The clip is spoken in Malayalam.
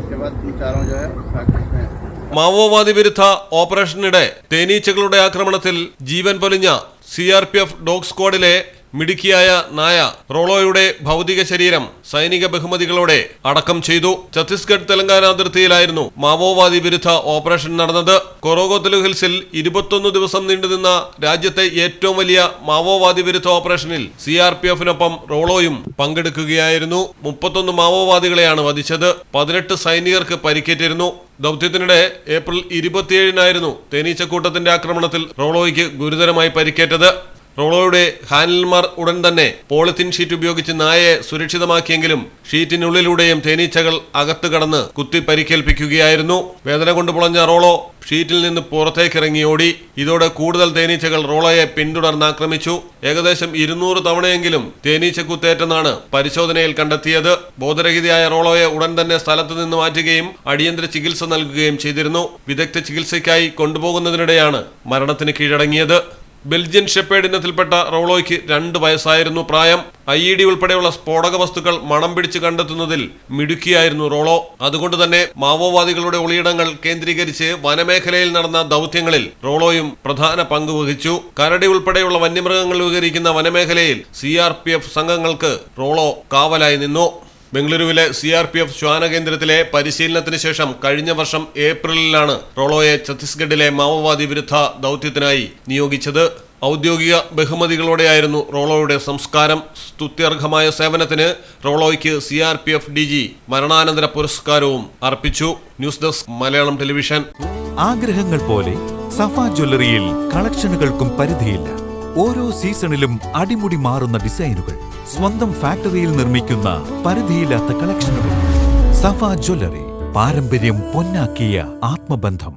उसके बाद तुम चारों जो है प्रैक्टिस में। മാവോവാദി വിരുദ്ധ ഓപ്പറേഷനിടെ തേനീച്ചകളുടെ ആക്രമണത്തിൽ ജീവൻ പൊലിഞ്ഞ CRPF ഡോഗ് സ്ക്വാഡിലെ മിടുക്കിയായ നായ റോളോയുടെ ഭൗതിക ശരീരം സൈനിക ബഹുമതികളോടെ അടക്കം ചെയ്തു. ഛത്തീസ്ഗഡ് തെലങ്കാന അതിർത്തിയിലായിരുന്നു മാവോവാദി വിരുദ്ധ ഓപ്പറേഷൻ നടന്നത്. കൊറോഗോത്തലു ഹിൽസിൽ 21 ദിവസം നീണ്ടുനിന്ന രാജ്യത്തെ ഏറ്റവും വലിയ മാവോവാദി വിരുദ്ധ ഓപ്പറേഷനിൽ CRPFനൊപ്പം റോളോയും പങ്കെടുക്കുകയായിരുന്നു. 31 മാവോവാദികളെയാണ് വധിച്ചത്. 18 സൈനികർക്ക് പരിക്കേറ്റിരുന്നു. ദൗത്യത്തിനിടെ ഏപ്രിൽ 27-നായിരുന്നു തേനീച്ചക്കൂട്ടത്തിന്റെ ആക്രമണത്തിൽ റോളോയ്ക്ക് ഗുരുതരമായി പരിക്കേറ്റത്. റോളോയുടെ ഹാൻഡിൽമാർ ഉടൻ തന്നെ പോളിത്തീൻ ഷീറ്റ് ഉപയോഗിച്ച് നായയെ സുരക്ഷിതമാക്കിയെങ്കിലും ഷീറ്റിനുള്ളിലൂടെയും തേനീച്ചകൾ അകത്ത് കടന്ന് കുത്തി പരിക്കേൽപ്പിക്കുകയായിരുന്നു. വേദന കൊണ്ട് പുളഞ്ഞ റോളോ ഷീറ്റിൽ നിന്ന് പുറത്തേക്കിറങ്ങി ഓടി. ഇതോടെ കൂടുതൽ തേനീച്ചകൾ റോളോയെ പിന്തുടർന്ന് ആക്രമിച്ചു. ഏകദേശം 200 തവണയെങ്കിലും തേനീച്ചക്കുത്തേറ്റെന്നാണ് പരിശോധനയിൽ കണ്ടെത്തിയത്. ബോധരഹിതയായ റോളോയെ ഉടൻ തന്നെ സ്ഥലത്ത് നിന്ന് മാറ്റുകയും അടിയന്തര ചികിത്സ നൽകുകയും ചെയ്തിരുന്നു. വിദഗ്ധ ചികിത്സയ്ക്കായി കൊണ്ടുപോകുന്നതിനിടെയാണ് മരണത്തിന് കീഴടങ്ങിയത്. ബെൽജിയൻ ഷെപ്പേർഡ് ഇനത്തിൽപ്പെട്ട റോളോയ്ക്ക് 2 വയസ്സായിരുന്നു പ്രായം. IED ഉൾപ്പെടെയുള്ള സ്ഫോടക വസ്തുക്കൾ മണം പിടിച്ച് കണ്ടെത്തുന്നതിൽ മിടുക്കിയായിരുന്നു റോളോ. അതുകൊണ്ട് തന്നെ മാവോവാദികളുടെ ഒളിയിടങ്ങൾ കേന്ദ്രീകരിച്ച് വനമേഖലയിൽ നടന്ന ദൗത്യങ്ങളിൽ റോളോയും പ്രധാന പങ്ക് വഹിച്ചു. കരടി ഉൾപ്പെടെയുള്ള വന്യമൃഗങ്ങൾ വിഹരിക്കുന്ന വനമേഖലയിൽ CRPF സംഘങ്ങൾക്ക് റോളോ കാവലായി നിന്നു. ബംഗളൂരുവിലെ CRPF ശ്വാന കേന്ദ്രത്തിലെ പരിശീലനത്തിന് ശേഷം കഴിഞ്ഞ വർഷം ഏപ്രിലിലാണ് റോളോയെ ഛത്തീസ്ഗഡിലെ മാവോവാദി വിരുദ്ധ ദൗത്യത്തിനായി നിയോഗിച്ചത്. ഔദ്യോഗിക ബഹുമതികളോടെയായിരുന്നു റോളോയുടെ സംസ്കാരം. സ്തുത്യർഹമായ സേവനത്തിന് റോളോയ്ക്ക് CRPF DG മരണാനന്തര പുരസ്കാരവും അർപ്പിച്ചു. News desk Malayalam television. ആഗ്രഹങ്ങൾ പോലെ സഫ ജ്വല്ലറിയിൽ കളക്ഷനുകൾക്കും പരിധിയില്ല. ഓരോ സീസണിലും അടിമുടി മാറുന്ന ഡിസൈനുകൾ, സ്വന്തം ഫാക്ടറിയിൽ നിർമ്മിക്കുന്ന പരിധിയില്ലാത്ത കളക്ഷനുകൾ. സഫ ജ്വല്ലറി, പാരമ്പര്യം പൊന്നാക്കിയ ആത്മബന്ധം.